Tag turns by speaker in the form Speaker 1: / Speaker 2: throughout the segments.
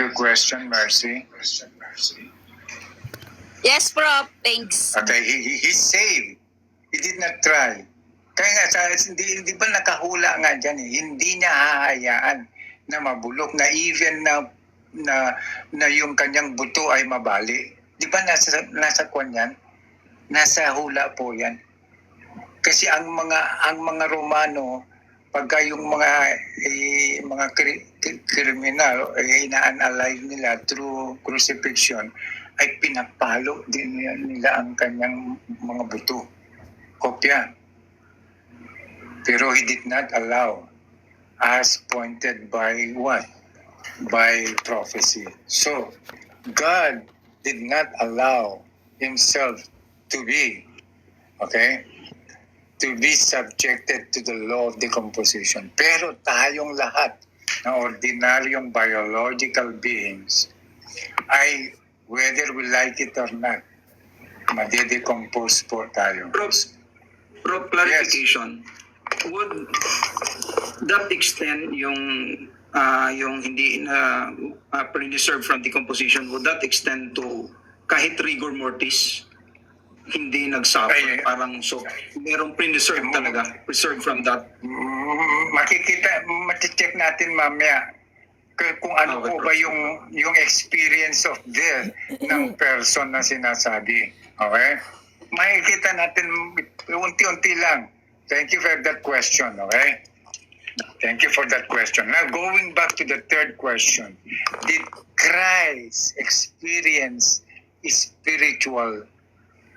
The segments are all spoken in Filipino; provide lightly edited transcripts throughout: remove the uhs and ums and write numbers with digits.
Speaker 1: your question, Mercy?
Speaker 2: Yes, Prof. Thanks.
Speaker 1: Okay, he's saved. He did not try. Kaya nga, hindi ba nakahula nga dyan eh, hindi niya hahayaan na mabulok, na even na yung kanyang buto ay mabali. Di ba nasa kwan yan? Nasa hula po yan. Kasi ang mga Romano, pagka yung mga kriminal ay ina-analyze nila through crucifixion, ay pinapalo din nila ang kanyang mga buto. Kopya. Pero he did not allow, as pointed by what? By prophecy. So, God did not allow himself to be, to be subjected to the law of decomposition. Pero tayong lahat na ordinaryong biological beings ay, whether we like it or not, madidecompose po tayo.
Speaker 3: Prof, clarification. Yes. Would that extend yung hindi na preserved from decomposition, would that extend to kahit rigor mortis hindi nagsuffer? Parang so merong preserved talaga, preserved from that.
Speaker 1: Mati-check natin mamaya kung ano po ba yung experience of death ng person na sinasabi. Okay? Makikita natin unti-unti lang. Thank you for that question, okay? Thank you for that question. Now, going back to the third question. Did Christ experience spiritual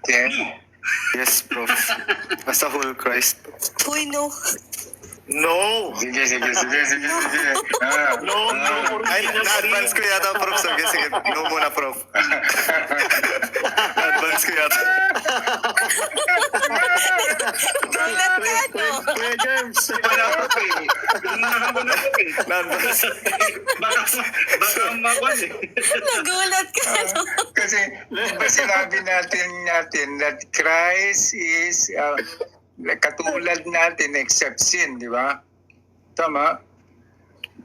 Speaker 1: death?
Speaker 4: Yes, Prof. As a whole Christ.
Speaker 2: Uy, no.
Speaker 4: No!
Speaker 1: Sige.
Speaker 4: No. Ay, na-advance ko yata, Prof. Sige. No muna, Prof. Na-advance ko yata.
Speaker 2: Gulat ka, no?
Speaker 4: Kuya James. Na-advance.
Speaker 3: Baka magwas eh.
Speaker 2: Nagulat ka, no?
Speaker 1: Kasi, diba sinabi natin that Christ is katulad natin except sin, di ba? Tama?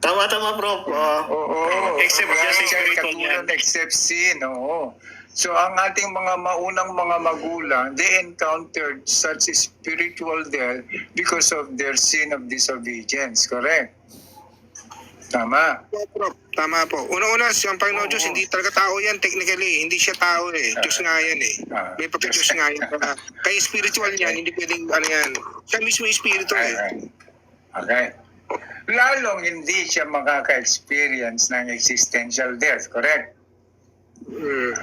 Speaker 4: Tama, Prof.
Speaker 1: Oo.
Speaker 4: Except just spiritual
Speaker 1: katulad
Speaker 4: yan.
Speaker 1: except sin, oo. So, ang ating mga maunang mga magulang, they encountered such spiritual death because of their sin of disobedience. Correct? Tama.
Speaker 5: Tama po. Una-una, ang Panginoon Diyos, hindi talaga tao yan technically. Hindi siya tao eh. Diyos nga yan eh. May pagka-Diyos nga yan. Kaya spiritual yan, hindi pwedeng ano yan. Siya mismo yung spiritual eh.
Speaker 1: Okay. Lalong hindi siya makaka-experience ng existential death. Correct?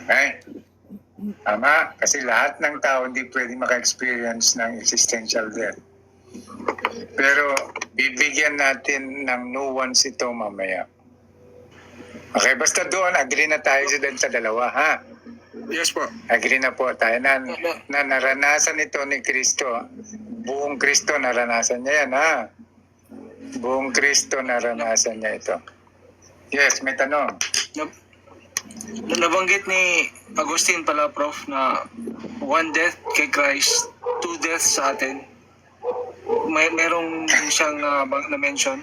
Speaker 1: Okay? Tama? Kasi lahat ng tao hindi pwede maka-experience ng existential death. Pero bibigyan natin ng nuance ito mamaya. Okay, basta doon, agree na tayo sa dalawa, ha?
Speaker 5: Yes po.
Speaker 1: Agree na po tayo na naranasan ito ni Kristo. Buong Kristo naranasan niya yan, ha? Buong Kristo naranasan niya ito. Yes, may tanong.
Speaker 6: Nabanggit ni Agustin pala, Prof, na one death kay Christ, two deaths sa atin. Merong siyang na-mention.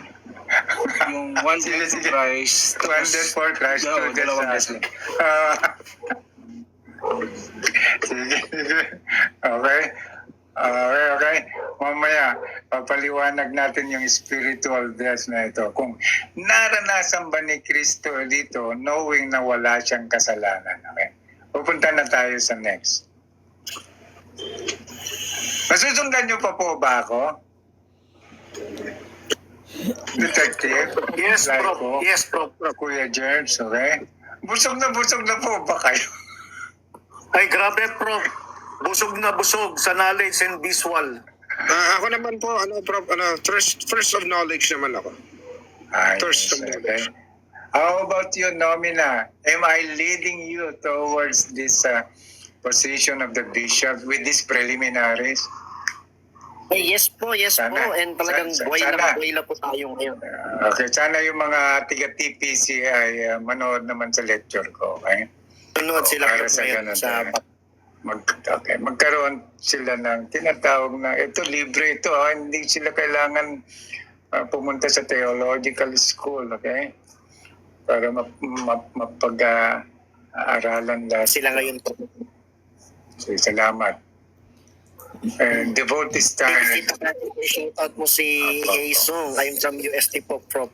Speaker 6: Yung one death for Christ.
Speaker 1: One death for Christ, two deaths sa atin. Sige. Okay. Mamaya, papaliwanag natin yung spiritual death na ito. Kung naranasan ba ni Kristo dito, knowing na wala siyang kasalanan. Okay? Pupunta na tayo sa next. Masusundan niyo pa po ba ako? Detective?
Speaker 4: Yes, Prof.
Speaker 1: Laiko?
Speaker 4: Yes, Prof.
Speaker 1: Kuya Germs, okay? Busog na po ba kayo?
Speaker 4: Ay, grabe, Prof. Busog na busog sa knowledge and visual.
Speaker 5: Ako naman po, Prof, first of knowledge naman ako. First of knowledge.
Speaker 1: How about you, Nomina? Am I leading you towards this position of the bishop with these preliminaries?
Speaker 7: Yes po. And talagang buhay na po tayo ngayon.
Speaker 1: Okay, sana yung mga tiga-TPC ay manood naman sa lecture ko, okay?
Speaker 7: Tunod sila
Speaker 1: para sa ganun. Magkaroon sila ng tinatawag na, ito libre ito, hindi sila kailangan pumunta sa theological school, okay? para mapag-aaralan lahat.
Speaker 7: Sila ngayon po.
Speaker 1: So, salamat. And devotee star.
Speaker 7: Shout out mo si Haesung. I'm from UST po, from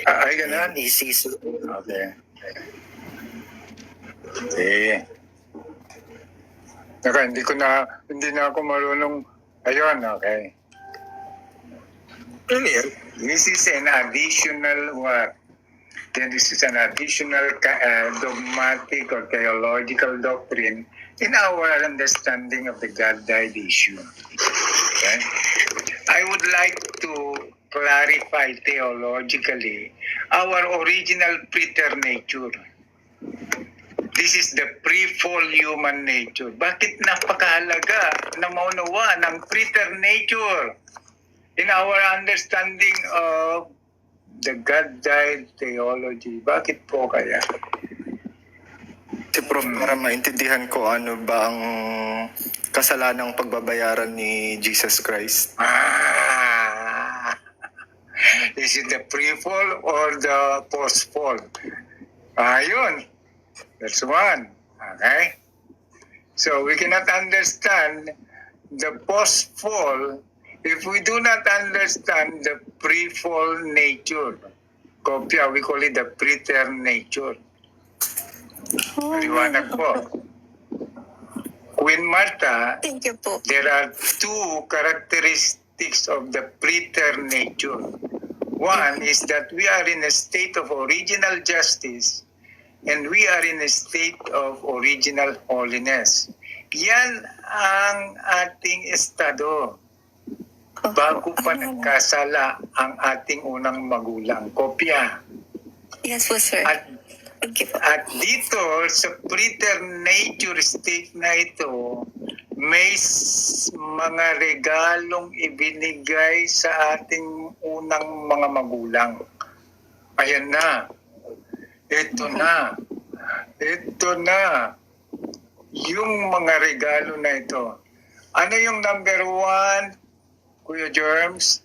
Speaker 1: Ay, ganun.
Speaker 7: ECC.
Speaker 1: Okay. Okay. Naka, hindi na ako marunong. Ayun, okay.
Speaker 5: Ano yan?
Speaker 1: This is an additional what? Then this is an additional dogmatic or theological doctrine in our understanding of the God-died issue. Okay? I would like to clarify theologically our original preternature. This is the pre-fall human nature. Bakit napakahalaga na maunawa ng preternature in our understanding of the God-died theology? Bakit po kaya?
Speaker 8: Si Prof, para maintindihan ko ano ba ang kasalanang pagbabayaran ni Jesus Christ?
Speaker 1: Is it the pre-fall or the post-fall? Yun. That's one. Okay? So we cannot understand the post-fall if we do not understand the pre-fall nature. Kopya, we call it the preternature. Liwanag po. Queen Martha,
Speaker 2: Thank you po.
Speaker 1: there are two characteristics of the preternature. One is that we are in a state of original justice and we are in a state of original holiness. Yan ang ating estado bago pa nagkasala ang ating unang magulang. Kopya.
Speaker 2: Yes po, sir. Thank you po.
Speaker 1: At dito, sa preternature state na ito, may mga regalong ibinigay sa ating unang mga magulang. Ayan na. Ito na. Ito na. Yung mga regalo na ito. Ano yung number one, Kuya Germs?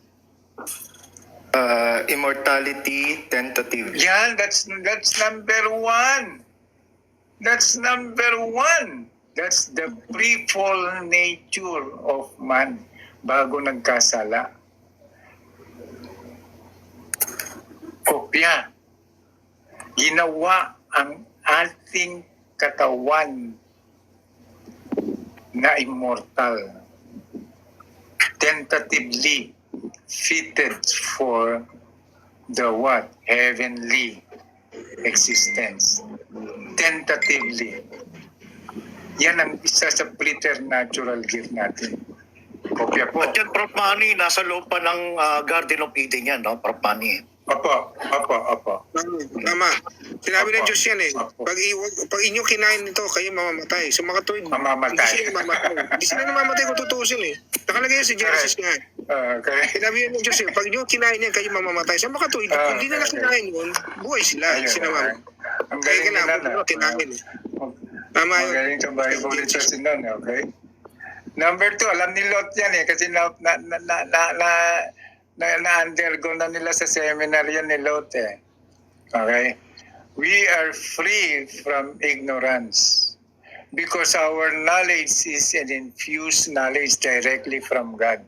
Speaker 8: Immortality tentative.
Speaker 1: Yan, that's number one. That's number one. That's the pre-fall nature of man bago nagkasala. Kopya. Ginawa ang ating katawan na immortal. Tentatively fitted for the what? Heavenly existence. Tentatively. Yan ang isa sa preternatural gift natin. Kopya po.
Speaker 4: At yan, Prof. Manny, nasa loob pa ng Garden of Eden yan, no? Prof. Manny.
Speaker 1: Opo.
Speaker 5: Tama. Sinabi ng Diyos yan eh.
Speaker 1: Opo.
Speaker 5: Pag inyo kinain nito, kayo mamamatay. So mga tuwid,
Speaker 1: Mamamatay.
Speaker 5: hindi sila mamamatay. Hindi sila namamatay kung tutusin eh. Nakalagay yan sa Genesis nga.
Speaker 1: Correct.
Speaker 5: Sinabi yan ng Diyos eh, pag inyo kinain yan, kayo mamamatay. Sa mga tuwid, kung hindi nila kinain yun, buhay sila. Hindi sila mamamatay.
Speaker 1: Ang
Speaker 5: Kaya
Speaker 1: galing
Speaker 5: kailangan
Speaker 1: nila.
Speaker 5: mo kinain eh. Tama
Speaker 1: Ang
Speaker 5: yun.
Speaker 1: galing sa Bible research nila, okay? Number two, alam ni Lot yan eh, kasi na-undergo na nila sa seminar yan ni Lot eh. Okay? We are free from ignorance because our knowledge is an infused knowledge directly from God.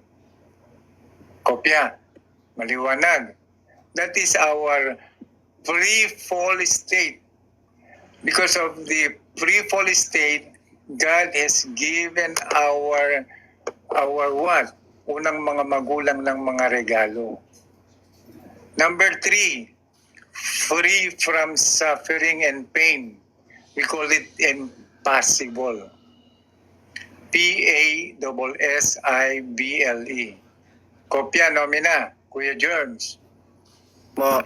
Speaker 1: Kopya, maliwanag. That is our pre-fall state. Because of the pre-fall state, God has given our what? Unang mga magulang ng mga regalo. Number three, free from suffering and pain. We call it impossible. P-A-S-S-I-B-L-E. Kopya nomina, Kuya Germs.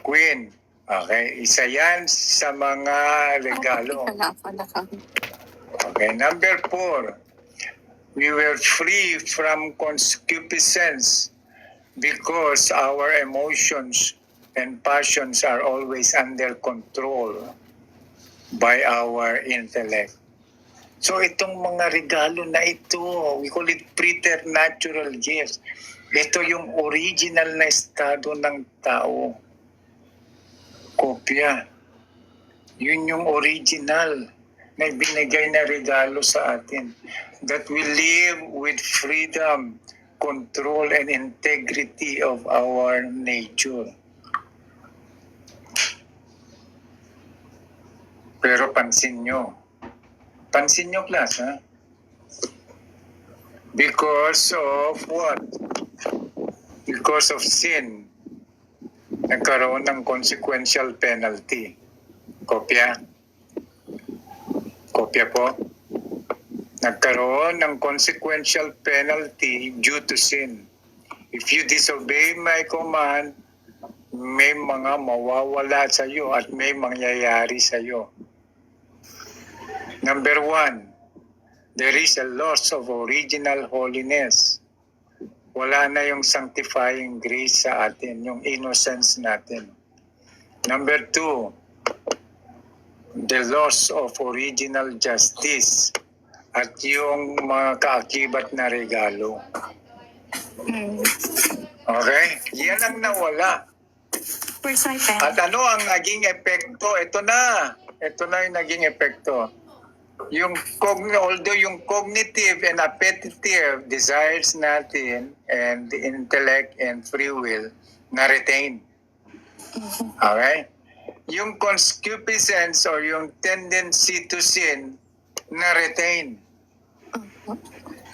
Speaker 1: Queen. Okay, isa yan sa mga regalo. Okay, number four, we were free from concupiscence because our emotions and passions are always under control by our intellect. So itong mga regalo na ito, we call it preternatural gifts. Ito yung original na estado ng tao. kopya. Yun yung original na binigay na regalo sa atin. That we live with freedom, control, and integrity of our nature. Pero pansin nyo class, ha? Because of what? Because of sin, nagkaroon ng consequential penalty. Kopya? Kopya po? Nagkaroon ng consequential penalty due to sin. If you disobey my command, may mga mawawala sa iyo at may mangyayari sa iyo. Number 1, there is a loss of original holiness. Wala na yung sanctifying grace sa atin, yung innocence natin. Number 2, the loss of original justice at yung mga kaakibat na regalo. Okay? Yan ang nawala.
Speaker 2: Where's my pen?
Speaker 1: At ano ang naging epekto? Ito na yung naging epekto. Although yung cognitive and appetitive desires natin and the intellect and free will na-retain. Okay? Yung concupiscence or yung tendency to sin na-retain.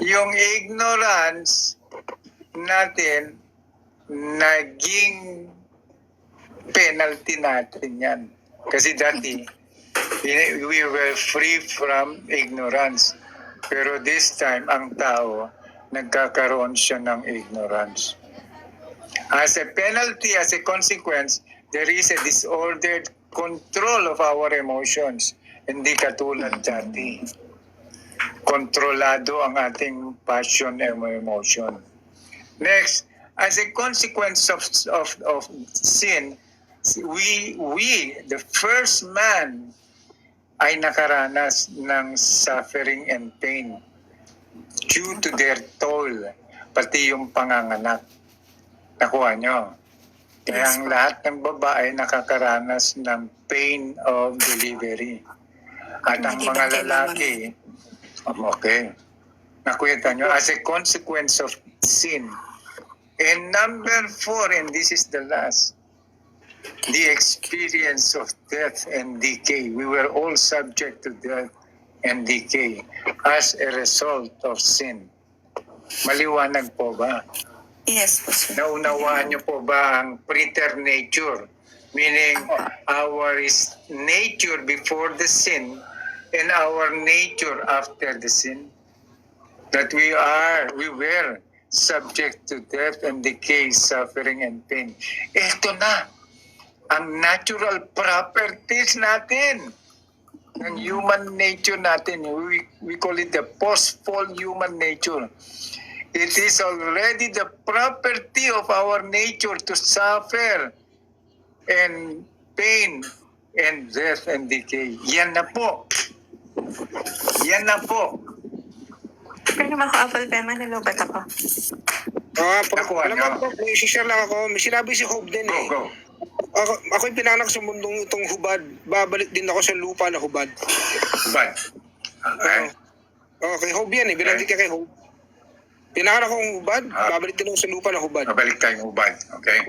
Speaker 1: Yung ignorance natin naging penalty natin yan. Kasi dati, we were free from ignorance. Pero this time, ang tao, nagkakaroon siya ng ignorance. As a penalty, as a consequence, there is a disordered control of our emotions. Hindi katulad dati. Kontrolado ang ating passion and emotion. Next, as a consequence of sin, we, the first man, ay nakaranas ng suffering and pain due to their toil, pati yung panganganak. Nakuha nyo? Kaya ang lahat ng babae nakakaranas ng pain of delivery. At ang mga lalaki, okay, nakuha nyo, as a consequence of sin. And number 4, and this is the last, the experience of death and decay. We were all subject to death and decay as a result of sin. Maliwanag po ba?
Speaker 2: Yes, po, sir.
Speaker 1: Naunawaan niyo po ba ang preterm nature? Meaning our nature before the sin and our nature after the sin? That we were subject to death and decay, suffering and pain. Ito na ang natural properties natin, ng human nature natin. We call it the post-fall human nature. It is already the property of our nature to suffer and pain and death and decay. Yan na po. Yan na po.
Speaker 2: Pero naman ako, Apple Pen, manilobat ako.
Speaker 1: Nakuha
Speaker 5: Alam
Speaker 1: nyo?
Speaker 5: mo, may share lang ako. May sinabi si Hope din eh.
Speaker 1: Go.
Speaker 5: Ako'y pinanak sa mundong itong hubad. Babalik din ako sa lupa na hubad.
Speaker 1: Hubad. Okay.
Speaker 5: Kay Hope yan eh. Binanggit ka kay Hope. Pinanak akong hubad. Babalik din ako sa lupa na hubad.
Speaker 1: Mabalik tayong hubad. Okay.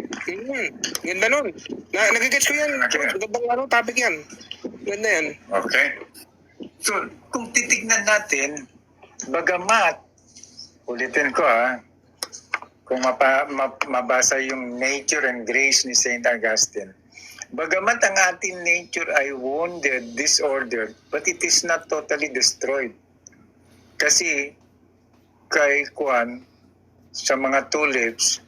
Speaker 5: Ganda nun. Nagigets ko yan.
Speaker 1: Okay.
Speaker 5: Gandang topic yan. Ganda yan.
Speaker 1: Okay. So, kung titignan natin, bagamat, ulitin ko kung mabasa yung nature and grace ni St. Augustine, bagamat ang ating nature ay wounded, disordered, but it is not totally destroyed. Kasi kay Juan, sa mga tulips,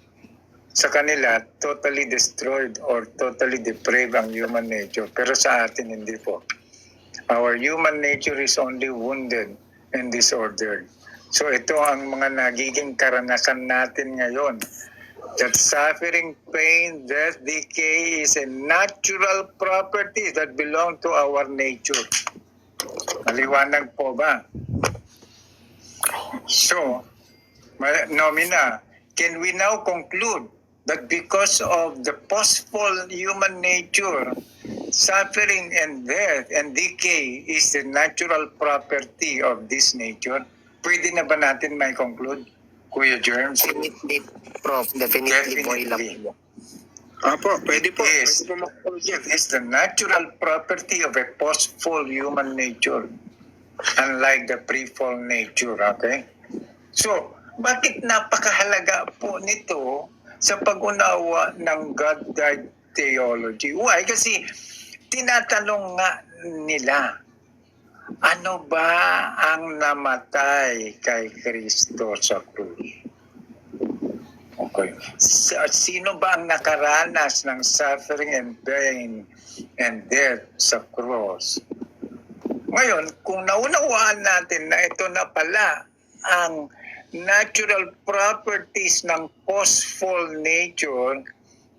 Speaker 1: sa kanila, totally destroyed or totally depraved ang human nature. Pero sa atin, hindi po. Our human nature is only wounded and disordered. So ito ang mga nagiging karanasan natin ngayon. That suffering, pain, death, decay is a natural property that belong to our nature. Maliwanag po ba? So, Nomina, can we now conclude that because of the post-fall human nature suffering and death and decay is the natural property of this nature, pwede na ba natin may conclude, Kuya Germs?
Speaker 7: Definitely, Prof. Definitely, boy lang
Speaker 1: Definitely.
Speaker 7: po.
Speaker 5: Apo, pwede po.
Speaker 1: Yes.
Speaker 5: Pwede po makulog yan.
Speaker 1: It is the natural property of a post-fall human nature, unlike the pre-fall nature, okay? So, bakit napakahalaga po nito sa pag-unawa ng God-died theology? Why? Kasi tinatanong nga nila, ano ba ang namatay kay Kristo sa krus? Okay. Sino ba ang nakaranas ng suffering and pain and death sa cross? Ngayon, kung naunawaan natin na ito na pala ang natural properties ng post-fall nature,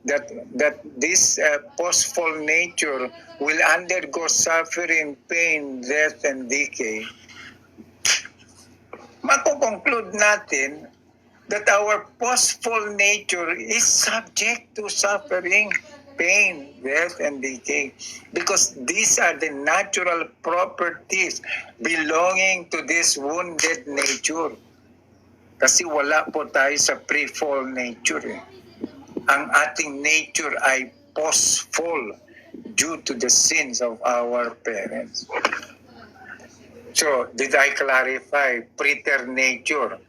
Speaker 1: that this post-fall nature will undergo suffering, pain, death, and decay, makukonclude natin that our post-fall nature is subject to suffering, pain, death, and decay. Because these are the natural properties belonging to this wounded nature. Kasi wala po tayo sa pre-fall nature. Ang ating nature ay post-fall due to the sins of our parents. So, did I clarify preter nature?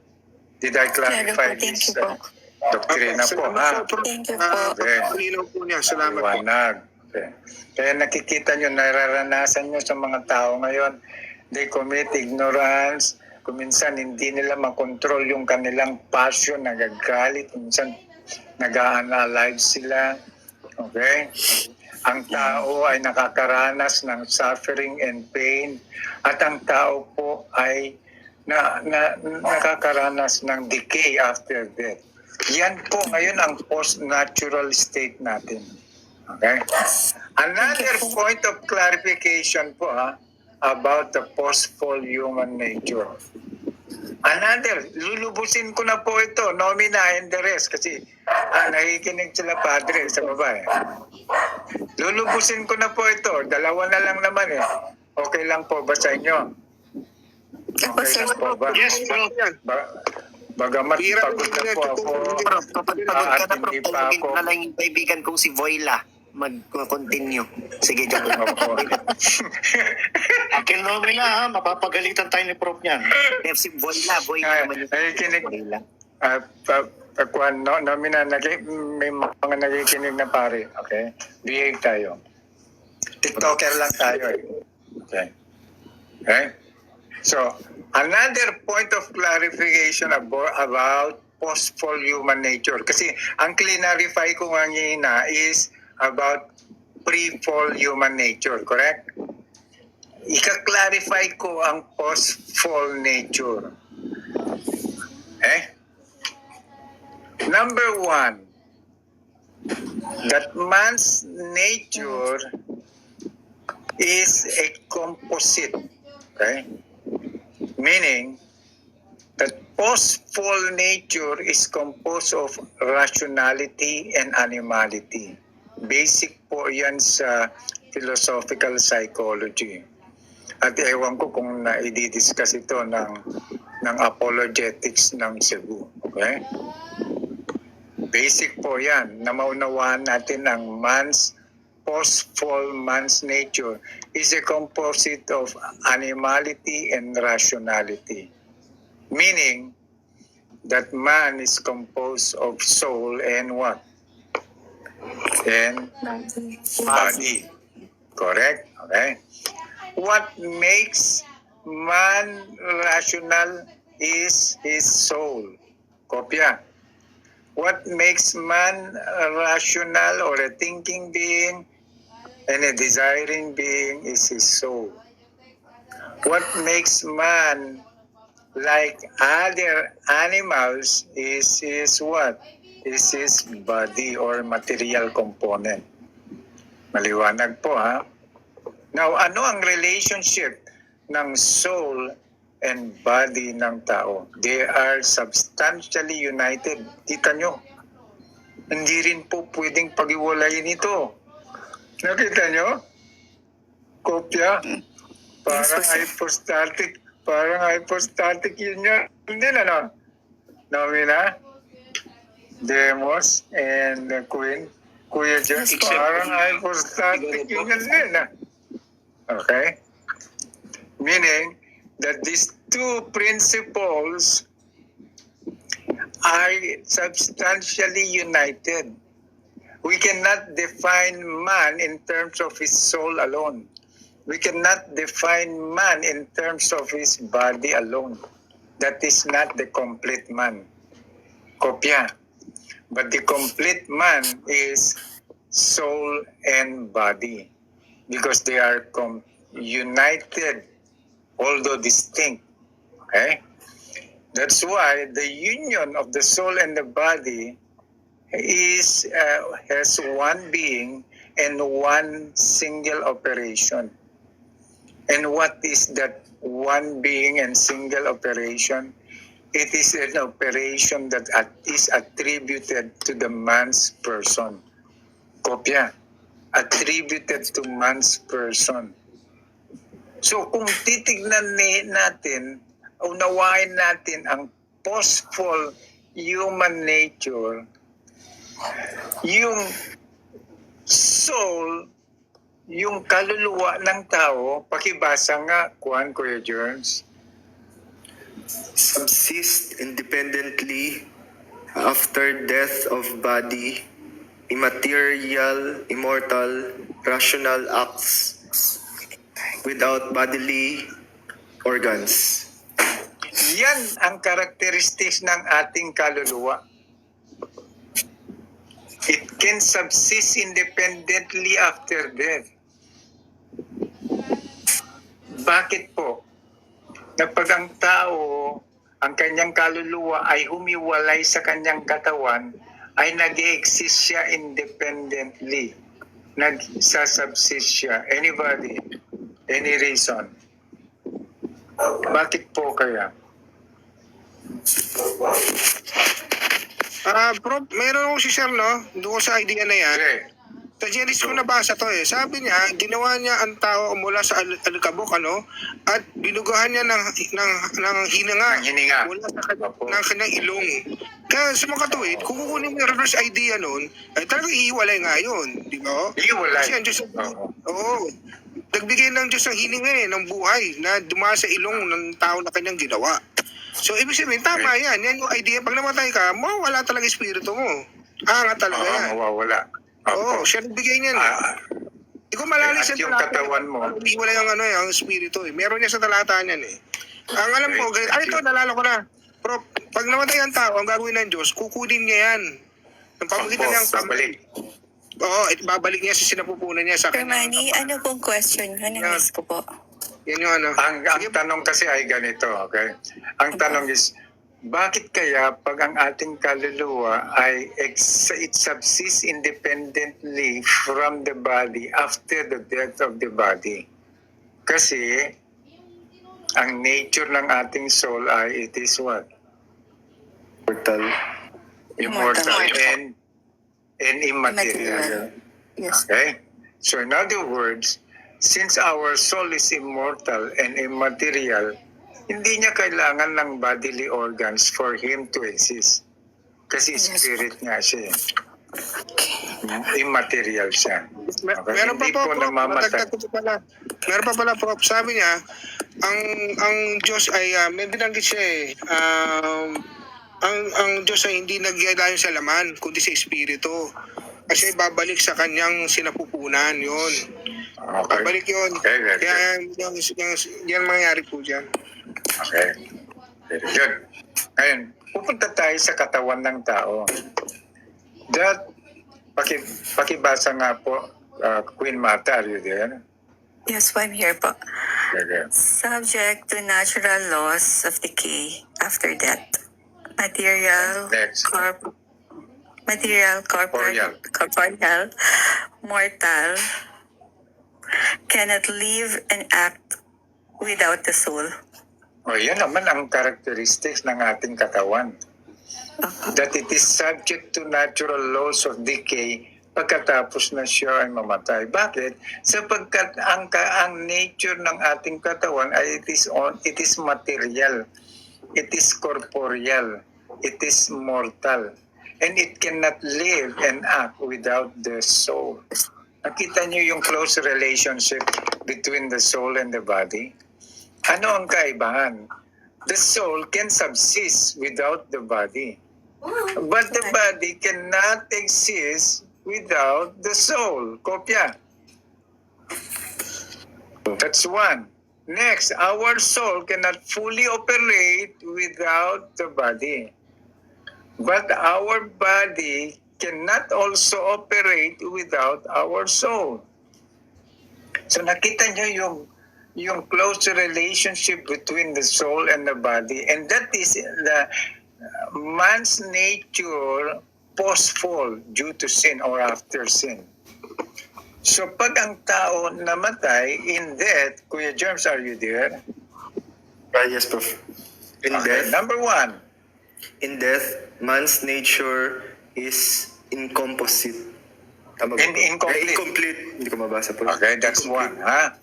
Speaker 1: Did I clarify
Speaker 2: Thank
Speaker 1: this
Speaker 2: you po.
Speaker 1: doctrine na po?
Speaker 5: Salamat po, Prof.
Speaker 2: Thank you po.
Speaker 5: Malinaw po niya. Salamat po.
Speaker 1: Liwanag. Okay. Kaya nakikita nyo, nararanasan nyo sa mga tao ngayon, they commit ignorance, kuminsan hindi nila makontrol yung kanilang passion, nagagalit, kuminsan nag-a-analyze sila. Okay? Ang tao ay nakakaranas ng suffering and pain at ang tao po ay nakakaranas ng decay after death. Yan po ngayon ang post-natural state natin. Okay? Another point of clarification po about the post-fall human nature. Another, lulubusin ko na po ito, nomina and the rest, kasi nakikinig sila padre sa baba. Lulubusin ko na po ito, dalawa na lang naman eh. Okay lang po ba sa inyo?
Speaker 2: Ako, sir.
Speaker 1: Po ba?
Speaker 4: Yes, bro.
Speaker 1: Bagamat
Speaker 5: Hirap
Speaker 1: pagod na po
Speaker 5: din
Speaker 1: ako,
Speaker 7: Prof, kapag pagod ka na, Prof,
Speaker 1: hindi pa
Speaker 7: tawagin
Speaker 1: ako.
Speaker 7: ko na lang yung kaibigan kong si Voila. Mag-continue. Sige, joke lang.
Speaker 4: Akin nomina ha, mapapagalitan tayo ni Prof niyan.
Speaker 7: Si Voila, Voila naman yung
Speaker 1: nakikinig.
Speaker 7: Voila.
Speaker 1: Pagkuhan, nomina, may mga nakikinig na pare. Okay? Behave tayo. TikToker lang tayo eh. Okay? Okay? So, another point of clarification about post-fall human nature. Kasi ang clarify ko nga is about pre-fall human nature, correct? Ika-clarify ko ang post-fall nature. Number one, that man's nature is a composite. Okay? Meaning that post-fall nature is composed of rationality and animality. Basic po yan sa philosophical psychology. At ewan ko kung na-i-discuss ito ng apologetics ng Cebu. Okay? Basic po yan. Na maunawaan natin ang post-fall man's nature is a composite of animality and rationality. Meaning that man is composed of soul and what? And body. Correct? Okay. What makes man rational is his soul. Kopya. What makes man rational or a thinking being and a desiring being is his soul. What makes man like other animals is his what? Is his body or material component. Maliwanag po ha. Now, ano ang relationship ng soul and body ng tao? They are substantially united. Kita nyo? Hindi rin po pwedeng pag-iwalayin ito. Nakita nyo? kopya. Parang
Speaker 2: Yes, sir.
Speaker 1: hypostatic. Parang hypostatic yun niya. Hindi na, no? Nomina, Demos, and Queen. Kuya Jeff,
Speaker 2: Yes,
Speaker 1: parang hypostatic yun din, ah. Okay? Meaning that these two principles are substantially united. We cannot define man in terms of his soul alone. We cannot define man in terms of his body alone. That is not the complete man. Kopya. But the complete man is soul and body because they are united, although distinct. Okay? That's why the union of the soul and the body is has one being and one single operation. And what is that one being and single operation? It is an operation that is attributed to the man's person. Kopya. Attributed to man's person. So kung titignan natin, unawain natin ang post-fall human nature, yung soul, yung kaluluwa ng tao, pakibasa nga, Kuya Jones.
Speaker 8: Subsist independently after death of body, immaterial, immortal, rational acts without bodily organs.
Speaker 1: Yan ang characteristics ng ating kaluluwa. It can subsist independently after death. Bakit po? Na pag ang tao, ang kanyang kaluluwa ay humiwalay sa kanyang katawan, ay nag-exist siya independently. Nagsasubsist siya. Anybody? Any reason? Bakit po kaya?
Speaker 5: Bro, meron akong si Sir, no? Doon sa idea na yan.
Speaker 1: Okay.
Speaker 5: Sa Genesis ko nabasa to eh. Sabi niya, ginawa niya ang tao mula sa alikabok, ano? At binugahan niya ng hininga.
Speaker 1: Ng hininga.
Speaker 5: Mula sa ng kanyang ilong. Kaya sa mga katuwid, kung kukunin mo yung reverse idea nun, ay talagang iiwalay nga yun. Di ba?
Speaker 1: Iiwalay.
Speaker 5: Kasi ang Diyos, oo. Nagbigay ng Diyos ng hininga eh, ng buhay na dumaan sa ilong ng tao na kanyang ginawa. So, ibig sabihin, tama yan. Yan yung idea. Pag namatay ka, mawawala talaga espiritu mo. Nga talaga yan.
Speaker 1: Mawawala.
Speaker 5: Oo, siya nagbigay niyan. Hindi ko malalis
Speaker 1: at
Speaker 5: yung
Speaker 1: yung katawan mo.
Speaker 5: Hindi wala yung yung espiritu eh. Meron niya sa talata niyan eh. Ang alam ko, ito, nalala ko na. Pero pag namatay ang tao, ang gagawin ng Diyos, kukunin niya yan. Ang pamagitan niyang
Speaker 1: babalik.
Speaker 5: Oo, babalik niya sa sinapupunan niya sa
Speaker 2: Sir
Speaker 5: kanya.
Speaker 2: Manny, ano pong question? Na-miss ko po.
Speaker 5: Yan yung ano.
Speaker 1: Ang tanong kasi ay ganito, okay? Ang tanong is, bakit kaya pag ang ating kaluluwa ay it subsists independently from the body after the death of the body? Kasi ang nature ng ating soul ay it is what?
Speaker 8: Immortal.
Speaker 1: Immortal and immaterial.
Speaker 2: Yes.
Speaker 1: Okay? So in other words, since our soul is immortal and immaterial, hindi niya kailangan ng bodily organs for him to exist. Kasi spirit nga siya. Immaterial siya. Okay?
Speaker 5: Meron pa
Speaker 1: Hindi
Speaker 5: po,
Speaker 1: po
Speaker 5: Prof.
Speaker 1: namamatay.
Speaker 5: Matagdag ko pa pala. Meron pa pala, Prof. Sabi niya, ang Diyos ay, may binanggit siya eh, ang Diyos ay hindi nagyalayon sa laman, kundi sa espiritu. Kasi babalik sa kanyang sinapupunan, yun.
Speaker 1: Okay.
Speaker 5: Babalik yun.
Speaker 1: Okay, very
Speaker 5: Kaya yan mangyayari po dyan.
Speaker 1: Okay. Very good. Ngayon, pupunta tayo sa katawan ng tao. That, pakibasa nga po, Queen Martha, are you there?
Speaker 2: Yes po, I'm here po.
Speaker 1: Okay.
Speaker 2: Subject to natural laws of decay after death. Material,
Speaker 1: Next.
Speaker 2: corporeal, mortal, cannot live and act without the soul.
Speaker 1: O yan naman ang characteristics ng ating katawan. That it is subject to natural laws of decay pagkatapos na siya ay mamatay. Bakit? Sapagkat ang nature ng ating katawan ay it is material, it is corporeal, it is mortal, and it cannot live and act without the soul. Nakita niyo yung close relationship between the soul and the body? Ano ang kaibahan? The soul can subsist without the body. But the body cannot exist without the soul. Kopya. That's one. Next, our soul cannot fully operate without the body. But our body cannot also operate without our soul. So nakita nyo yung close relationship between the soul and the body. And that is the man's nature post-fall due to sin or after sin. So pag ang tao namatay in death, Kuya Germs, are you there?
Speaker 8: Yes, Prof. In
Speaker 1: Okay,
Speaker 8: death,
Speaker 1: number one.
Speaker 8: in death, man's nature is incomposite. Tama ba?
Speaker 1: Incomplete.
Speaker 8: Incomplete. Hindi ko mabasa po.
Speaker 1: Okay, that's one, ha?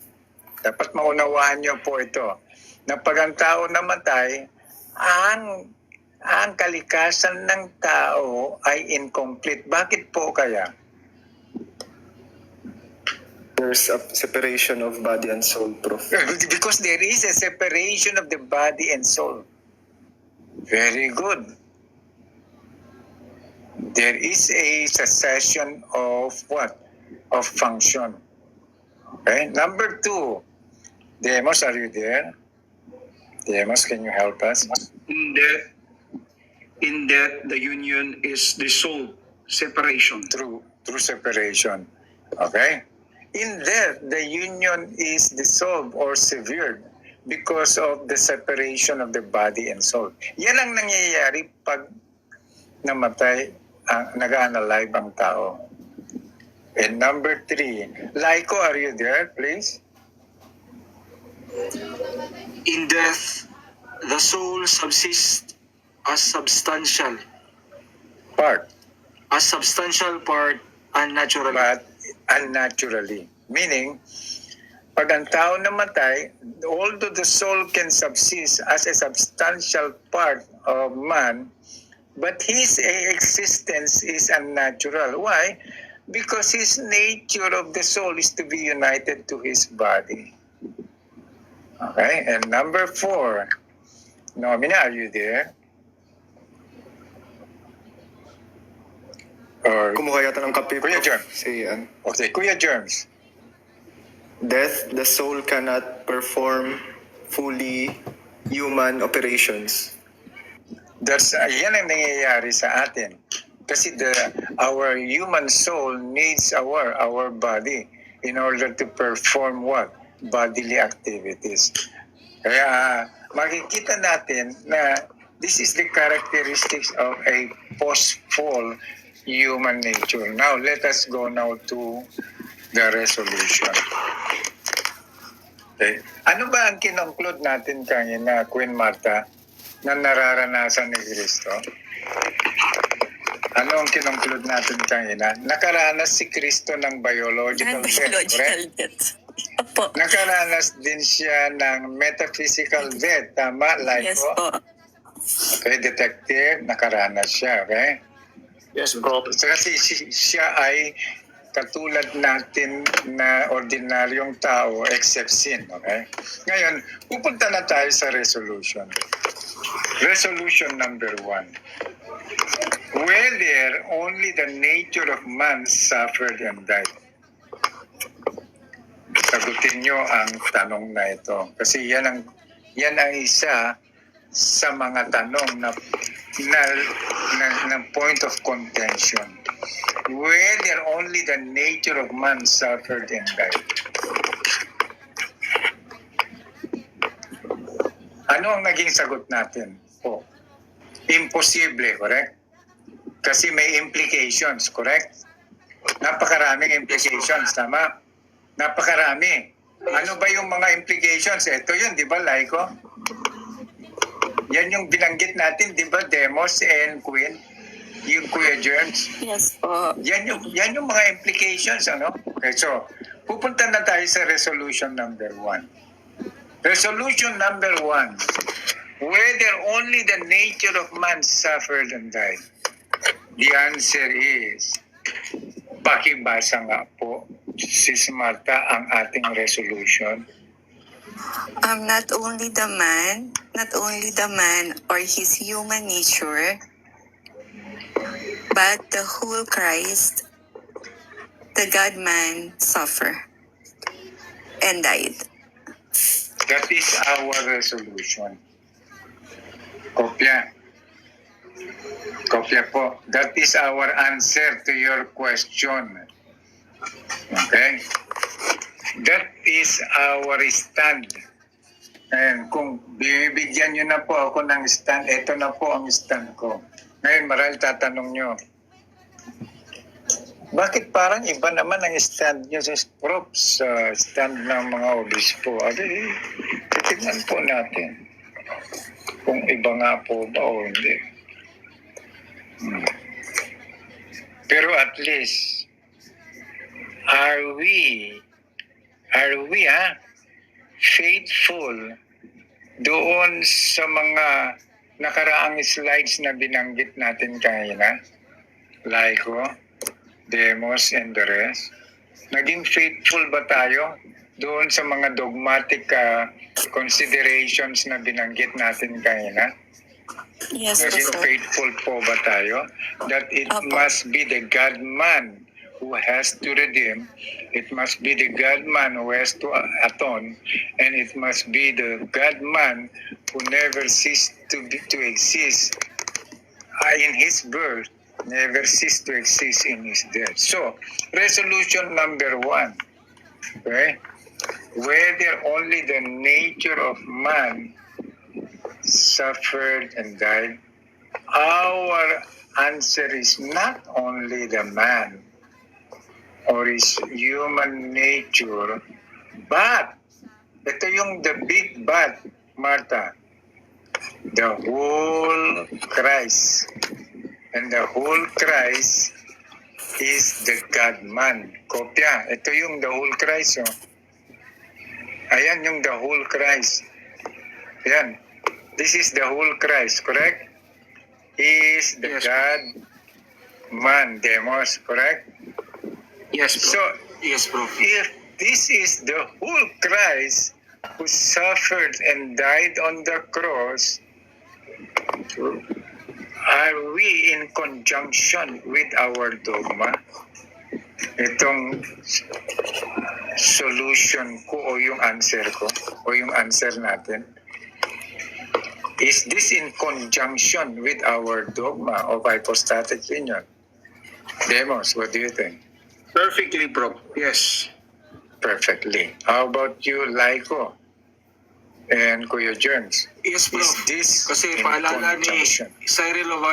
Speaker 1: Dapat maunawaan niyo po ito. Na pag ang tao namatay, ang kalikasan ng tao ay incomplete. Bakit po kaya?
Speaker 8: There's a separation of body and soul, Prof.
Speaker 1: Because there is a separation of the body and soul. Very good. There is a cessation of what? Of function. Okay. Number two. Demos, are you there? Demos, can you help us?
Speaker 3: In death, the union is dissolved, separation.
Speaker 1: Through separation. Okay. In death, the union is dissolved or severed because of the separation of the body and soul. Yan ang nangyayari pag namatay, nag-unalive ang tao. And number three, Laiko, are you there, please?
Speaker 6: In death, the soul subsists as substantial
Speaker 1: Part,
Speaker 6: unnaturally.
Speaker 1: but unnaturally. Meaning, pag ang tao namatay, although the soul can subsist as a substantial part of man, but his existence is unnatural. Why? Because his nature of the soul is to be united to his body. Okay, and number four, Nomina, are you there? Or,
Speaker 8: Kumuha yata ng kape,
Speaker 1: Kuya
Speaker 8: Prof.
Speaker 1: Germ.
Speaker 8: Si Ian.
Speaker 1: okay, Kuya Germs.
Speaker 8: Death, the soul cannot perform fully human operations.
Speaker 1: Yan ang nangyayari sa atin. Kasi our human soul needs our body in order to perform what? Bodily activities. Kaya makikita natin na this is the characteristics of a post-fall human nature. Now, let us go now to the resolution. Okay. Ano ba ang kinongclude natin kanina, Queen Martha, na nararanasan ni Kristo? Ano ang kinongclude natin kanina? Nakaranas si Kristo ng biological death,
Speaker 2: Biological
Speaker 1: correct?
Speaker 2: death. Opo.
Speaker 1: Nakaranas din siya ng metaphysical death, tama? Like,
Speaker 2: Yes po.
Speaker 1: okay, detective, nakaranas siya, okay?
Speaker 4: Yes, Prof.
Speaker 1: Kasi siya ay katulad natin na ordinaryong tao except sin, okay? Ngayon, pupunta na tayo sa resolution. Resolution number 1. Whether only the nature of man suffered and died. Sagutin nyo ang tanong na ito. Kasi yan ang isa sa mga tanong na point of contention. Whether only the nature of man suffered and died. Ano ang naging sagot natin? Oh, imposible, correct? Kasi may implications, correct? Napakaraming implications, tama? Napakarami. Ano ba yung mga implications? Ito yun, di ba, Laiko? Yan yung binanggit natin, di ba, Demos and Queen? Yung Kuya Germs?
Speaker 2: Yes po.
Speaker 1: Yan yung mga implications, ano? Okay, so, pupunta na tayo sa resolution number 1. Resolution number 1. Whether only the nature of man suffered and died. The answer is, pakibasa nga po, Sis Marta, ang ating resolution.
Speaker 2: Not only the man or his human nature, but the whole Christ, the God-man, suffer and died.
Speaker 1: That is our resolution. Kopya. Kopya po. That is our answer to your question. Okay? That is our stand. And kung bibigyan nyo na po ako ng stand, ito na po ang stand ko. Ngayon, marahil tatanong nyo, bakit parang iba naman ang stand nyo sa props, sa stand ng mga obispo? Titignan po natin kung iba nga po ba o hindi. Pero at least, are we faithful doon sa mga nakaraang slides na binanggit natin kanina? Laiko, Demos, and the rest. Naging faithful ba tayo doon sa mga dogmatic considerations na binanggit natin kanina?
Speaker 2: Yes po,
Speaker 1: Naging
Speaker 2: sir.
Speaker 1: faithful po ba tayo? That it
Speaker 2: Opo.
Speaker 1: must be the God-man who has to redeem, it must be the God-man who has to atone, and it must be the God-man who never ceased to exist in his birth, never ceased to exist in his death. So, resolution number 1, okay? Whether only the nature of man suffered and died, our answer is not only the man or his human nature, but, ito yung the big but, Martha, the whole Christ. And the whole Christ is the God-man. Kopya, ito yung the whole Christ. Oh. Ayan yung the whole Christ. Ayan. This is the whole Christ, correct? He is the
Speaker 6: Yes.
Speaker 1: God-man, Demos, correct?
Speaker 6: Yes,
Speaker 1: So,
Speaker 6: Yes, Prof.
Speaker 1: if this is the whole Christ who suffered and died on the cross, are we in conjunction with our dogma? Itong solution ko o yung answer ko o yung answer natin, is this in conjunction with our dogma of hypostatic union? Demos, what do you think?
Speaker 3: Perfectly, Prof. Yes.
Speaker 1: Perfectly. How about you, Laiko? And Kuya Germs?
Speaker 6: Yes, Prof.
Speaker 1: Is this
Speaker 6: Kasi
Speaker 1: in
Speaker 6: paalala ni
Speaker 1: conjunction?
Speaker 6: Cyril of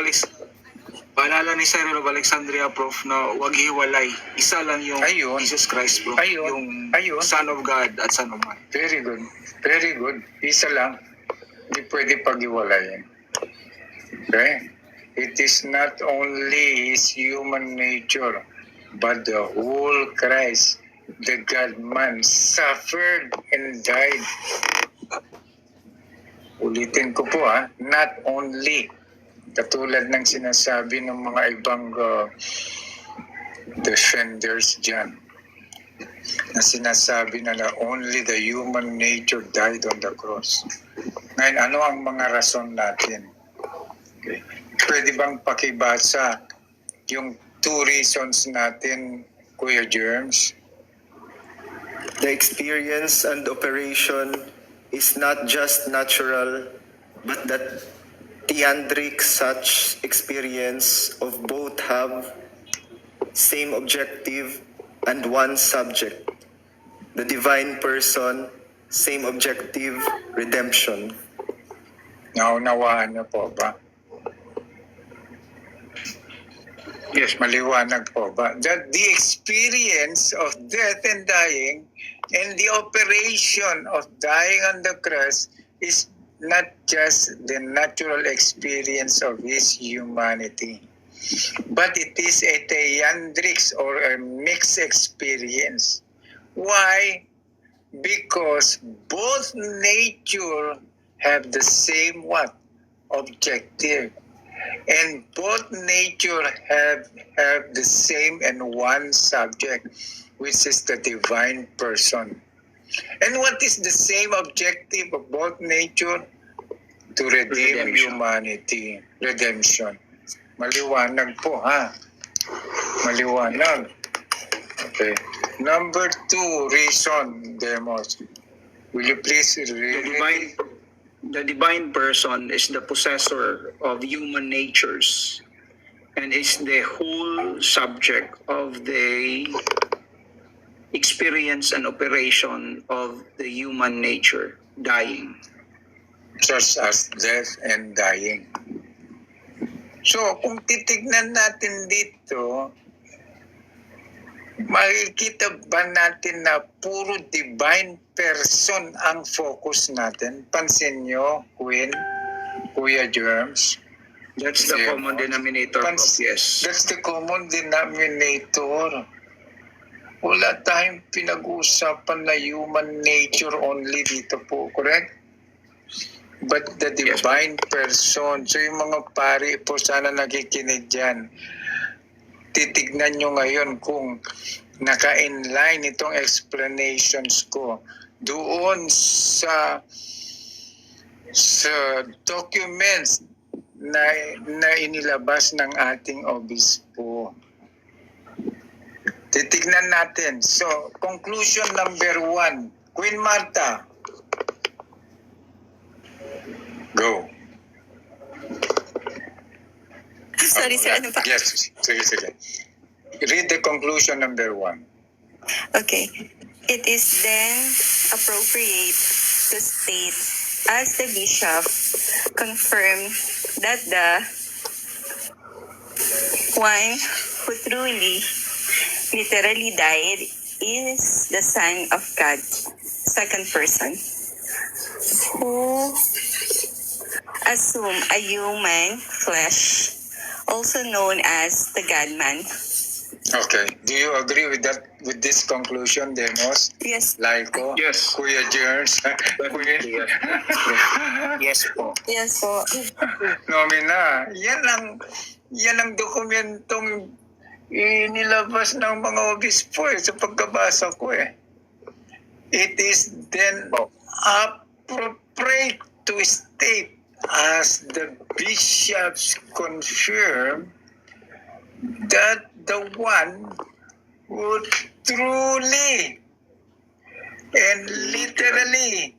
Speaker 6: Alexandria, Prof, na wag hiwalay. Isa lang yung
Speaker 1: Ayun.
Speaker 6: Jesus Christ, Prof.
Speaker 1: Ayun.
Speaker 6: Yung Son of God at Son of Man.
Speaker 1: Very good. Very good. Isa lang. Hindi pwede pag-iwalayin. Okay? It is not only his human nature, but the whole Christ, the God-man, suffered and died. Ulitin ko po not only, katulad ng sinasabi ng mga ibang defenders dyan, na sinasabi na only the human nature died on the cross. Ngayon, ano ang mga rason natin? Okay. Pwede bang pakibasa yung 2 reasons natin, Kuya Germs?
Speaker 8: The experience and operation is not just natural, but that theandric such experience of both have same objective and one subject. The divine person, same objective, redemption.
Speaker 1: Naunawaan niyo po ba? Yes, maliwanag po ba? That the experience of death and dying and the operation of dying on the cross is not just the natural experience of his humanity. but it is a theandrix or a mixed experience. Why? Because both nature have the same what? Objective. And both nature have the same and one subject, which is the divine person. And what is the same objective of both nature? To redeem
Speaker 3: Redemption.
Speaker 1: humanity. Redemption. Maliwanag po, ha? Maliwanag. Okay. Number 2, reason, Demos. Will you please read?
Speaker 3: The divine person is the possessor of human natures and is the whole subject of the experience and operation of the human nature, dying.
Speaker 1: Such as death and dying. So, kung titignan natin dito, makikita ba natin na puro divine person ang focus natin? Pansin nyo, Kuya Germs?
Speaker 3: That's the common denominator. Yes.
Speaker 1: That's the common denominator. Wala tayong pinag-uusapan na human nature only dito po, correct? But the divine person. So yung mga pari po sana nakikinig dyan. Titignan nyo ngayon kung naka-inline itong explanations ko doon sa documents na inilabas ng ating obispo. Titignan natin. So, conclusion number 1. Queen Martha. Go.
Speaker 2: Sorry, sir. Ano pa?
Speaker 1: Yes, sige. Read the conclusion number 1.
Speaker 2: Okay. It is then appropriate to state, as the bishop confirmed, that the one who truly, literally died is the Son of God, second person, who assumed a human flesh, also known as the God-man.
Speaker 1: Okay. Do you agree with that? With this conclusion, Demos?
Speaker 2: Yes.
Speaker 1: Laiko?
Speaker 3: Yes.
Speaker 1: Kuya Jerns?
Speaker 7: Yes po.
Speaker 2: Yes po.
Speaker 1: Nomina. Yan ang dokumentong inilabas ng mga obispo sa pagkabasa ko eh. It is then appropriate to state, as the bishops confirm, that the one who truly and literally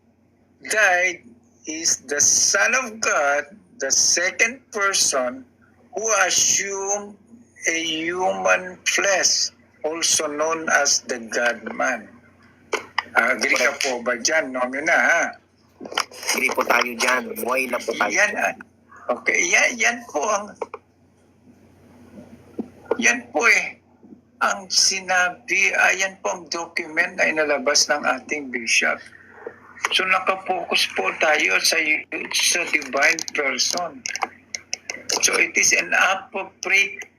Speaker 1: died is the Son of God, the second person, who assumed a human flesh, also known as the God-man. Agree ka po ba dyan, Nomina, ha?
Speaker 7: Agree po tayo dyan. Buhay na po tayo.
Speaker 1: Yan po ang sinabi, yan po ang document na inalabas ng ating bishop. So nakapokus po tayo sa divine person. So it is an appropriate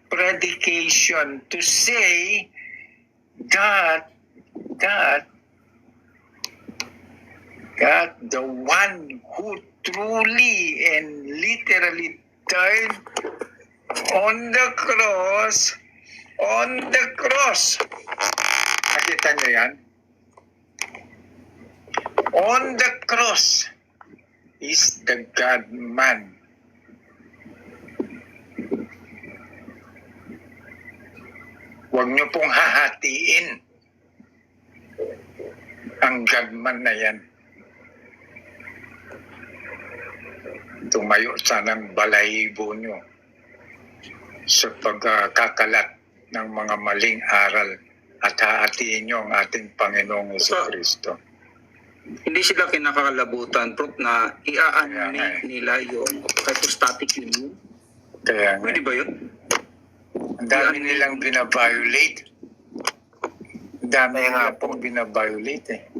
Speaker 1: predication to say that the one who truly and literally died on the cross. Nakita niyo yan? On the cross is the God-man. Huwag niyo pong hahatiin ang God-man na yan. Tumayo sanang balahibo niyo sa pagkakalat ng mga maling aral at hahatiin niyo ang ating Panginoong Jesucristo.
Speaker 3: Hindi sila kinakalabutan, Prof, na i-animate nila yung hypostatic union.
Speaker 1: Kaya nga,
Speaker 3: Pwede ba yun?
Speaker 1: ang dami nilang binabiolate. Ang dami nga pong binabiolate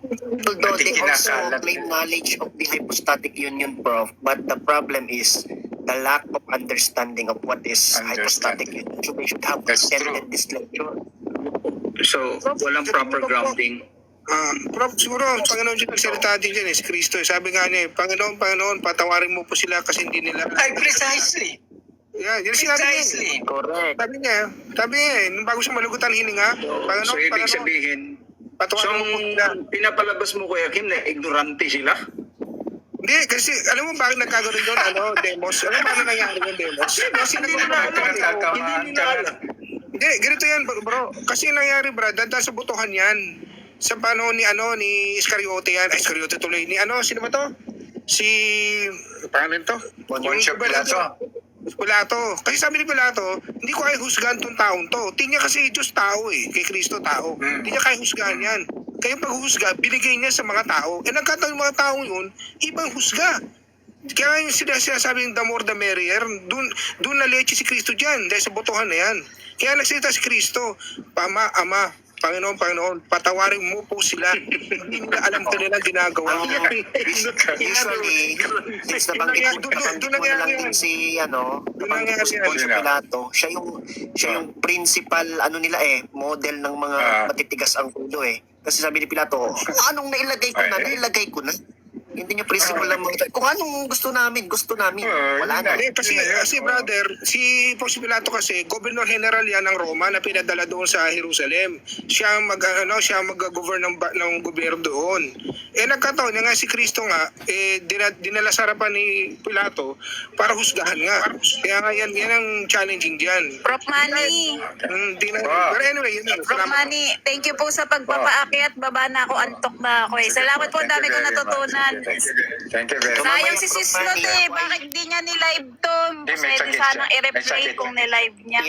Speaker 7: Although they also
Speaker 1: kinakalat
Speaker 7: claim
Speaker 1: nila.
Speaker 7: knowledge of the hypostatic union, Prof, but the problem is the lack of understanding of what is hypostatic
Speaker 1: Understanding.
Speaker 7: union. They should have
Speaker 1: That's
Speaker 7: attended this lecture.
Speaker 3: So, walang proper grounding.
Speaker 5: Prof, siguro, ang Panginoon dyan, nagsalita din dyan si Kristo. Sabi nga niya, Panginoon, patawarin mo po sila kasi hindi nila...
Speaker 1: Ay, precisely.
Speaker 5: Yeah, yun sinabi niya.
Speaker 1: Precisely.
Speaker 7: Correct.
Speaker 5: Sabi niya, nung bago siya malugutan hininga,
Speaker 3: So, ibig sabihin, so,
Speaker 5: patawarin mo po sila.
Speaker 3: pinapalabas mo, Kuya Kim, na ignorante sila?
Speaker 5: Hindi, kasi alam mo bakit nagkagaroon doon, demos? Alam mo bakit nangyari yung demos? Kasi
Speaker 3: Hindi nila alam. Hindi nila alam.
Speaker 5: Hindi, ganito yan, bro. Kasi nangyari, bro, dahil sa butuhan yan. Sa panahon ni Iscariote yan. Ay, Iscariote tuloy. Sino ba to? Si, pangalan to?
Speaker 1: Poncio Pilato.
Speaker 5: Pilato. Kasi sabi ni Pilato, hindi ko kaya husgahan tong taong to. Tingnan kasi Diyos tao kay Kristo tao. Hindi niya kaya husgahan yan. Kaya paghusga, binigay niya sa mga tao. Nagkataon yung mga taong yun, ibang husga. Kaya yung sinasabing the more the merrier, dun na leche si Kristo dyan, dahil sa botohan na yan. Kaya nagsalita si Kristo, Ama, Panginoon, patawarin mo po sila. Hindi nila alam kanilang ginagawa.
Speaker 7: Usually, since nabanggit mo na lang din si, nabanggit mo si Poncio Pilato, siya yung principal, model ng mga matitigas ang ulo Kasi sabi ni Pilato, kung anong nailagay ko na. Hindi niya principal lang mga kung anong gusto namin. Wala na.
Speaker 5: Kasi brother, si Poncio Pilato kasi Governor General yan ng Roma na pinadala doon sa Jerusalem. Siya mag-govern ng gobyerno doon. Nagkataon niya nga si Kristo nga dinala sa harapan ni Pilato para husgahan nga. Kaya nga yan ang challenging diyan.
Speaker 9: Prof. Manny.
Speaker 5: Pero anyway, yun.
Speaker 9: Prof. Manny, thank you po sa pagpapaakyat. Baba na ako, antok na ako Salamat po, ang dami ko natutunan.
Speaker 1: Thank you very much.
Speaker 9: Sayang si Sis Lot bakit di niya ni-live to?
Speaker 1: Hindi, may
Speaker 9: Pwede
Speaker 1: sakit
Speaker 9: sanang
Speaker 1: siya. May
Speaker 9: i-replay
Speaker 1: sakit
Speaker 9: kung
Speaker 1: siya.
Speaker 9: ni-live niya.